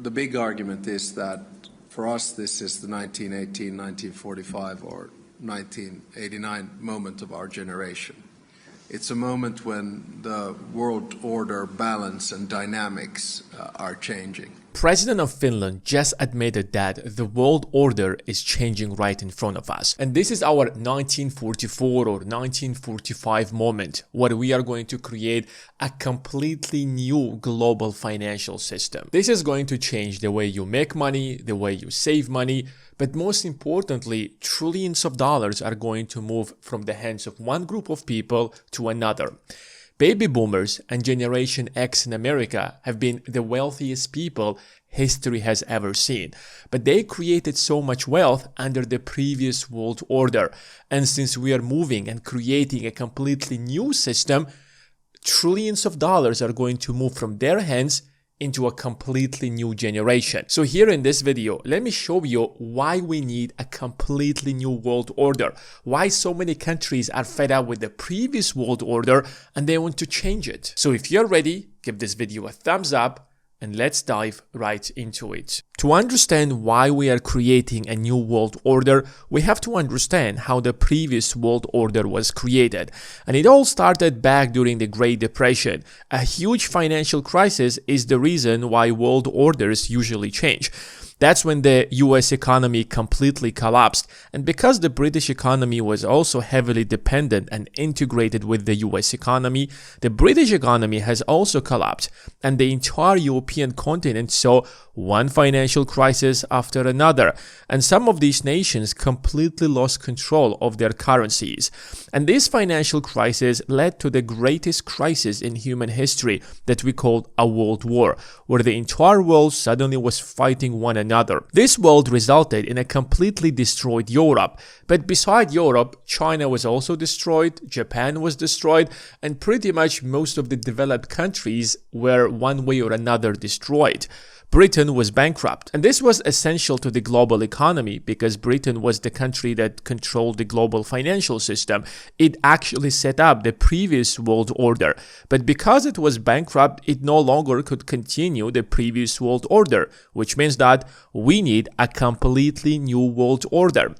the big argument is that for us this is the 1918, 1945 or 1989 moment of our generation. It's a moment when the world order balance and dynamics are changing. President of Finland just admitted that the world order is changing right in front of us. And this is our 1944 or 1945 moment where we are going to create a completely new global financial system. This is going to change the way you make money, the way you save money, but most importantly, trillions of dollars are going to move from the hands of one group of people to another. Baby boomers and Generation X in America have been the wealthiest people history has ever seen. But they created so much wealth under the previous world order. And since we are moving and creating a completely new system, trillions of dollars are going to move from their hands into a completely new generation. So here in this video, let me show you why we need a completely new world order, why so many countries are fed up with the previous world order and they want to change it. So if you're ready, give this video a thumbs up and let's dive right into it. To understand why we are creating a new world order, we have to understand how the previous world order was created. And it all started back during the Great Depression. A huge financial crisis is the reason why world orders usually change. That's when the US economy completely collapsed, and because the British economy was also heavily dependent and integrated with the US economy, the British economy has also collapsed, and the entire European continent saw one financial crisis after another, and some of these nations completely lost control of their currencies. And this financial crisis led to the greatest crisis in human history that we call a world war, where the entire world suddenly was fighting one another. This world resulted in a completely destroyed Europe, but beside Europe, China was also destroyed, Japan was destroyed, and pretty much most of the developed countries were one way or another destroyed. Britain was bankrupt, and this was essential to the global economy because Britain was the country that controlled the global financial system. It actually set up the previous world order, but because it was bankrupt, it no longer could continue the previous world order, which means that we need a completely new world order.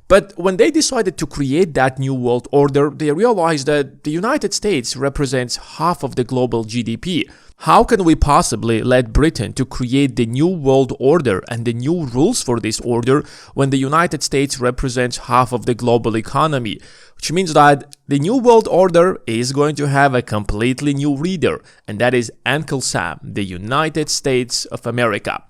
But when they decided to create that new world order, they realized that the United States represents half of the global GDP. How can we possibly let Britain to create the new world order and the new rules for this order when the United States represents half of the global economy? Which means that the new world order is going to have a completely new leader, and that is Uncle Sam, the United States of America.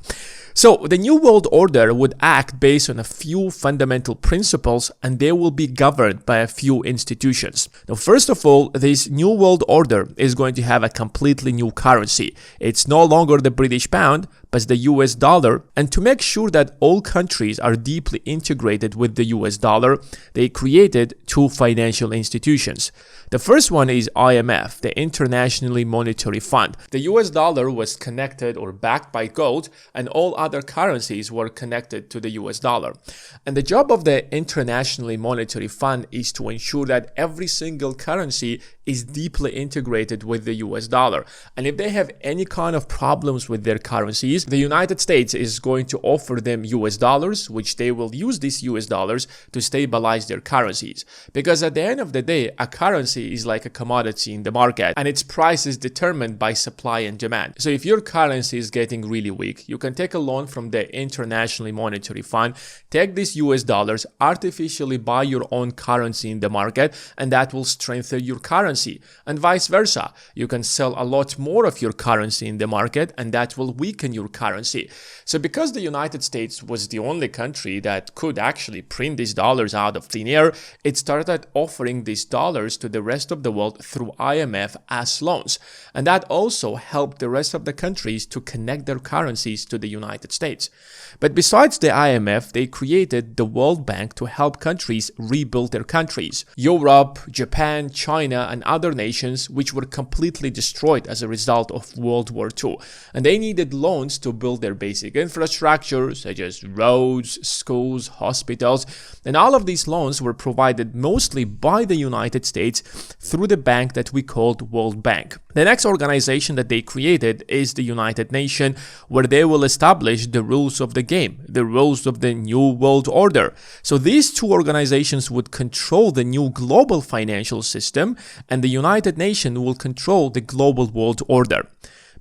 So the new world order would act based on a few fundamental principles, and they will be governed by a few institutions. Now, first of all, this new world order is going to have a completely new currency. It's no longer the British pound, but the US dollar. And to make sure that all countries are deeply integrated with the US dollar, they created two financial institutions. The first one is IMF, the International Monetary Fund. The US dollar was connected or backed by gold, and all other currencies were connected to the US dollar. And the job of the International Monetary Fund is to ensure that every single currency is deeply integrated with the US dollar. And if they have any kind of problems with their currencies, the United States is going to offer them US dollars, which they will use these US dollars to stabilize their currencies. Because at the end of the day, a currency is like a commodity in the market, and its price is determined by supply and demand. So if your currency is getting really weak, you can take a loan from the International Monetary Fund, take these US dollars, artificially buy your own currency in the market, and that will strengthen your currency. And vice versa. You can sell a lot more of your currency in the market, and that will weaken your currency. So because the United States was the only country that could actually print these dollars out of thin air, it started offering these dollars to the rest of the world through IMF as loans. And that also helped the rest of the countries to connect their currencies to the United States. But besides the IMF, they created the World Bank to help countries rebuild their countries. Europe, Japan, China, and other nations which were completely destroyed as a result of World War II. And they needed loans to build their basic infrastructure, such as roads, schools, hospitals. And all of these loans were provided mostly by the United States, through the bank that we called World Bank. The next organization that they created is the United Nations, where they will establish the rules of the game, the rules of the new world order. So these two organizations would control the new global financial system, and the United Nations will control the global world order.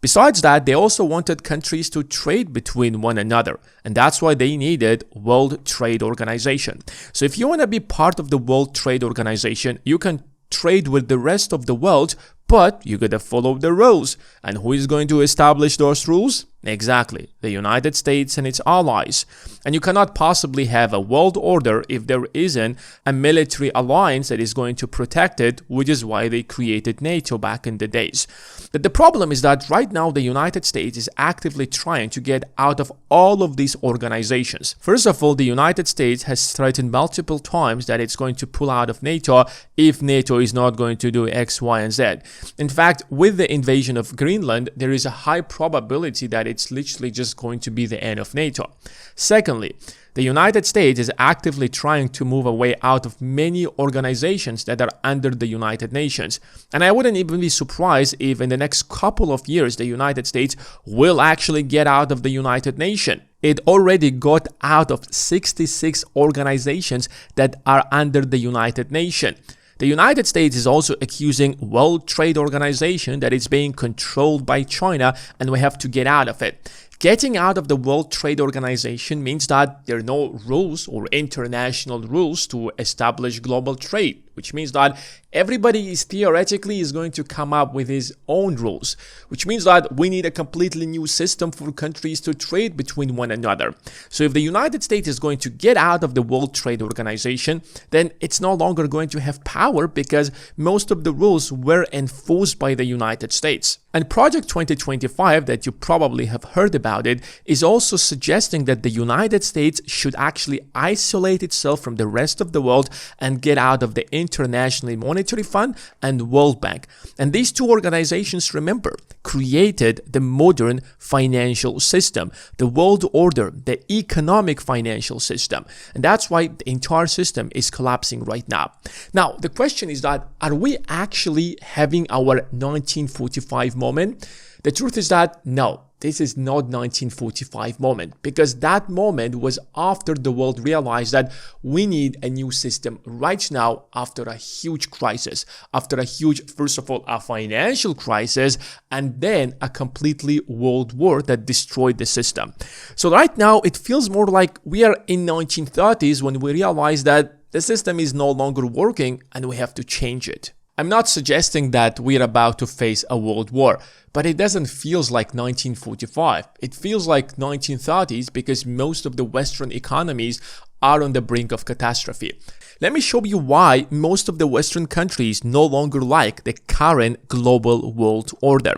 Besides that, they also wanted countries to trade between one another, and that's why they needed World Trade Organization. So if you want to be part of the World Trade Organization, you can trade with the rest of the world, but you gotta follow the rules. And who is going to establish those rules? Exactly, the United States and its allies. And you cannot possibly have a world order if there isn't a military alliance that is going to protect it, which is why they created NATO back in the days. But the problem is that right now the United States is actively trying to get out of all of these organizations. First of all, the United States has threatened multiple times that it's going to pull out of NATO if NATO is not going to do X, Y, and Z. In fact, with the invasion of Greenland, there is a high probability that it's literally just going to be the end of NATO. Secondly, the United States is actively trying to move away out of many organizations that are under the United Nations. And I wouldn't even be surprised if in the next couple of years, the United States will actually get out of the United Nations. It already got out of 66 organizations that are under the United Nations. The United States is also accusing World Trade Organization that it's being controlled by China and we have to get out of it. Getting out of the World Trade Organization means that there are no rules or international rules to establish global trade, which means that everybody is theoretically going to come up with his own rules, which means that we need a completely new system for countries to trade between one another. So if the United States is going to get out of the World Trade Organization, then it's no longer going to have power because most of the rules were enforced by the United States. And Project 2025 that you probably have heard about it is also suggesting that the United States should actually isolate itself from the rest of the world and get out of the International Monetary Fund and World Bank. And these two organizations, remember, created the modern financial system, the world order, the economic financial system. And that's why the entire system is collapsing right now. Now, the question is that, are we actually having our 1945 moment? The truth is that no, this is not 1945 moment, because that moment was after the world realized that we need a new system right now after a huge crisis, after a huge, first of all, a financial crisis, and then a completely world war that destroyed the system. So right now it feels more like we are in 1930s when we realize that the system is no longer working and we have to change it. I'm not suggesting that we're about to face a world war, but it doesn't feel like 1945. It feels like 1930s because most of the Western economies are on the brink of catastrophe. Let me show you why most of the Western countries no longer like the current global world order.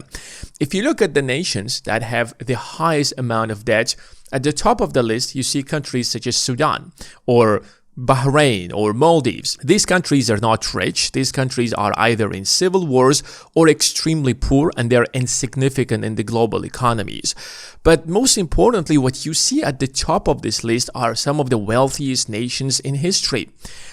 If you look at the nations that have the highest amount of debt, at the top of the list you see countries such as Sudan or Bahrain or Maldives. These countries are not rich. These countries are either in civil wars or extremely poor, and they're insignificant in the global economies. But most importantly, what you see at the top of this list are some of the wealthiest nations in history.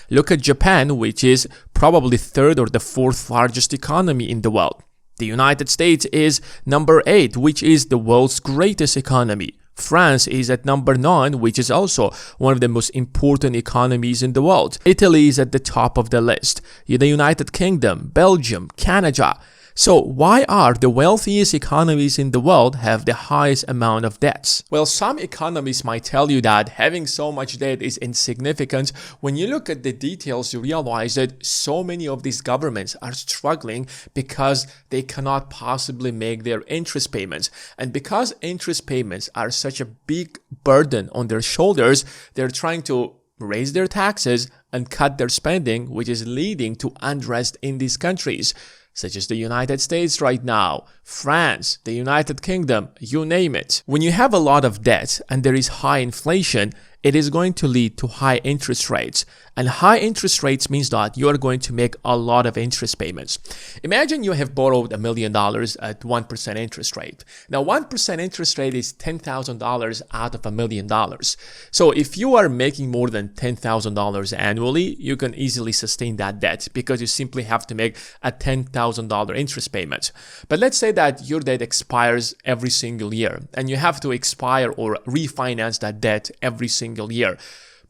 Look at Japan, which is probably third or the fourth largest economy in the world. The United States is number 8, which is the world's greatest economy. France is at number 9, which is also one of the most important economies in the world. Italy is at the top of the list. The United Kingdom, Belgium, Canada. So why are the wealthiest economies in the world have the highest amount of debts? Well, some economists might tell you that having so much debt is insignificant. When you look at the details, you realize that so many of these governments are struggling because they cannot possibly make their interest payments. And because interest payments are such a big burden on their shoulders, they're trying to raise their taxes and cut their spending, which is leading to unrest in these countries, such as the United States right now, France, the United Kingdom, you name it. When you have a lot of debt and there is high inflation, it is going to lead to high interest rates. And high interest rates means that you are going to make a lot of interest payments. Imagine you have borrowed $1 million at 1% interest rate. Now, 1% interest rate is $10,000 out of $1 million. So if you are making more than $10,000 annually, you can easily sustain that debt because you simply have to make a $10,000 interest payment. But let's say that your debt expires every single year and you have to expire or refinance that debt every single year.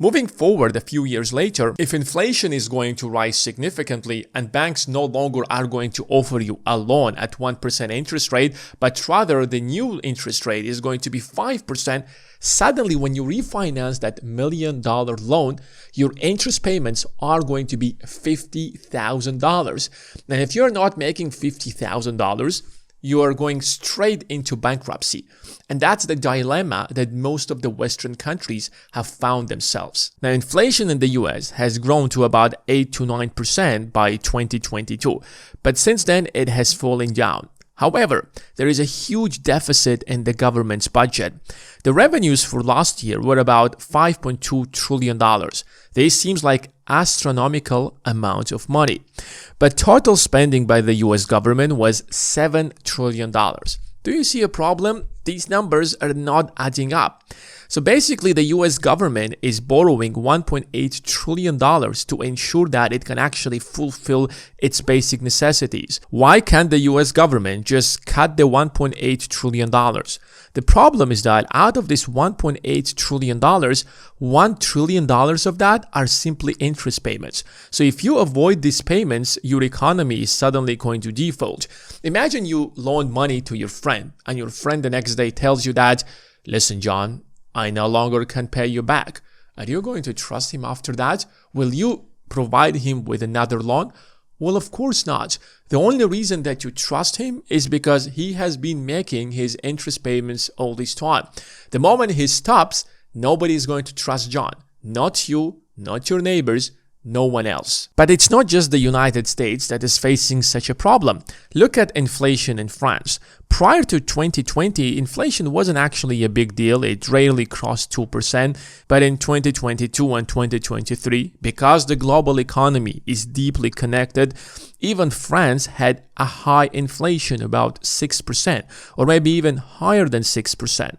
Moving forward a few years later, if inflation is going to rise significantly and banks no longer are going to offer you a loan at 1% interest rate, but rather the new interest rate is going to be 5%, suddenly when you refinance that $1 million loan, your interest payments are going to be $50,000. And if you're not making $50,000, you are going straight into bankruptcy. And that's the dilemma that most of the Western countries have found themselves. Now, inflation in the US has grown to about 8 to 9% by 2022, but since then it has fallen down. However, there is a huge deficit in the government's budget. The revenues for last year were about $5.2 trillion. This seems like astronomical amount of money. But total spending by the US government was $7 trillion. Do you see a problem? These numbers are not adding up. So basically, the US government is borrowing $1.8 trillion to ensure that it can actually fulfill its basic necessities. Why can't the US government just cut the $1.8 trillion? The problem is that out of this $1.8 trillion, $1 trillion of that are simply interest payments. So if you avoid these payments, your economy is suddenly going to default. Imagine you loan money to your friend and your friend the next day tells you that, listen, John, I no longer can pay you back. Are you going to trust him after that? Will you provide him with another loan? Well, of course not. The only reason that you trust him is because he has been making his interest payments all this time. The moment he stops, nobody is going to trust John. Not you, not your neighbors, no one else. But it's not just the United States that is facing such a problem. Look at inflation in France. Prior to 2020, inflation wasn't actually a big deal. It rarely crossed 2%. But in 2022 and 2023, because the global economy is deeply connected, even France had a high inflation, about 6%, or maybe even higher than 6%.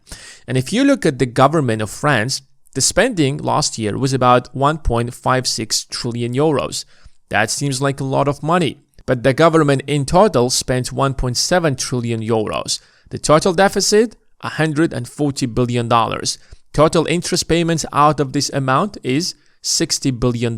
And if you look at the government of France, the spending last year was about 1.56 trillion euros. That seems like a lot of money. But the government in total spent 1.7 trillion euros. The total deficit, $140 billion. Total interest payments out of this amount is $60 billion.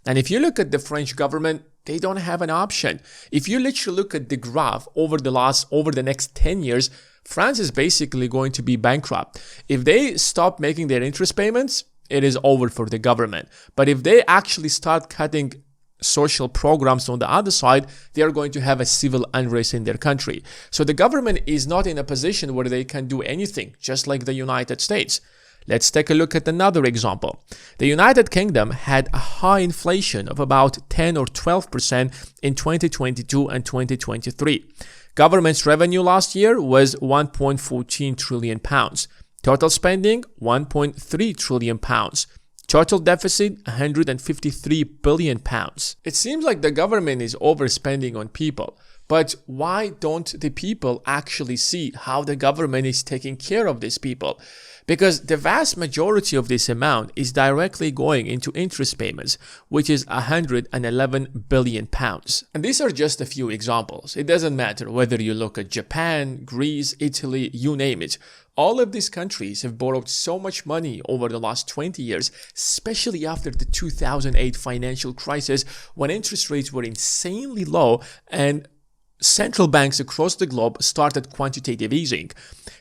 And if you look at the French government, they don't have an option. If you literally look at the graph over the next 10 years, France is basically going to be bankrupt. If they stop making their interest payments, it is over for the government. But if they actually start cutting social programs on the other side, they are going to have a civil unrest in their country. So the government is not in a position where they can do anything, just like the United States. Let's take a look at another example. The United Kingdom had a high inflation of about 10 or 12% in 2022 and 2023. Government's revenue last year was 1.14 trillion pounds. Total spending, 1.3 trillion pounds. Total deficit, 153 billion pounds. It seems like the government is overspending on people. But why don't the people actually see how the government is taking care of these people? Because the vast majority of this amount is directly going into interest payments, which is 111 billion pounds. And these are just a few examples. It doesn't matter whether you look at Japan, Greece, Italy, you name it. All of these countries have borrowed so much money over the last 20 years, especially after the 2008 financial crisis, when interest rates were insanely low and central banks across the globe started quantitative easing.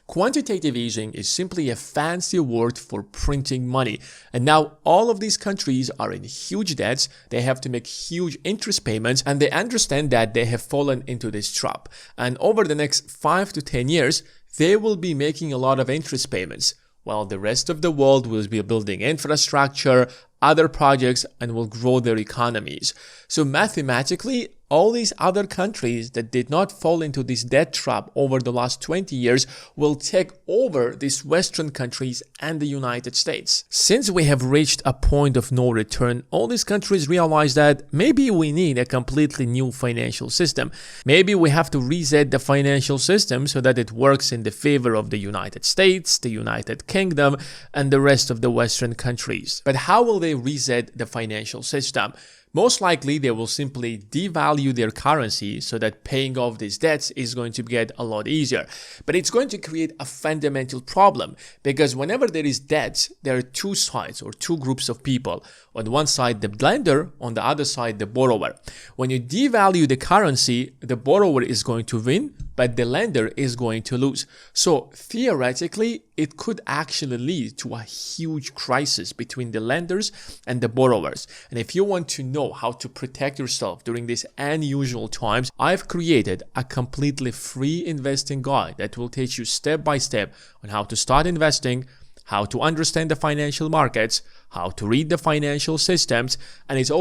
Quantitative easing is simply a fancy word for printing money. And now all of these countries are in huge debts. They have to make huge interest payments, and they understand that they have fallen into this trap. And over the next 5 to 10 years, they will be making a lot of interest payments, while the rest of the world will be building infrastructure, other projects and will grow their economies. So mathematically, all these other countries that did not fall into this debt trap over the last 20 years will take over these Western countries and the United States. Since we have reached a point of no return, all these countries realize that maybe we need a completely new financial system. Maybe we have to reset the financial system so that it works in the favor of the United States, the United Kingdom, and the rest of the Western countries. But how will they reset the financial system? Most likely, they will simply devalue their currency so that paying off these debts is going to get a lot easier. But it's going to create a fundamental problem because whenever there is debt, there are two sides or two groups of people. On one side, the lender, on the other side, the borrower. When you devalue the currency, the borrower is going to win, but the lender is going to lose. So theoretically, it could actually lead to a huge crisis between the lenders and the borrowers. And if you want to know how to protect yourself during these unusual times, I've created a completely free investing guide that will teach you step by step on how to start investing, how to understand the financial markets, how to read the financial systems, and it's all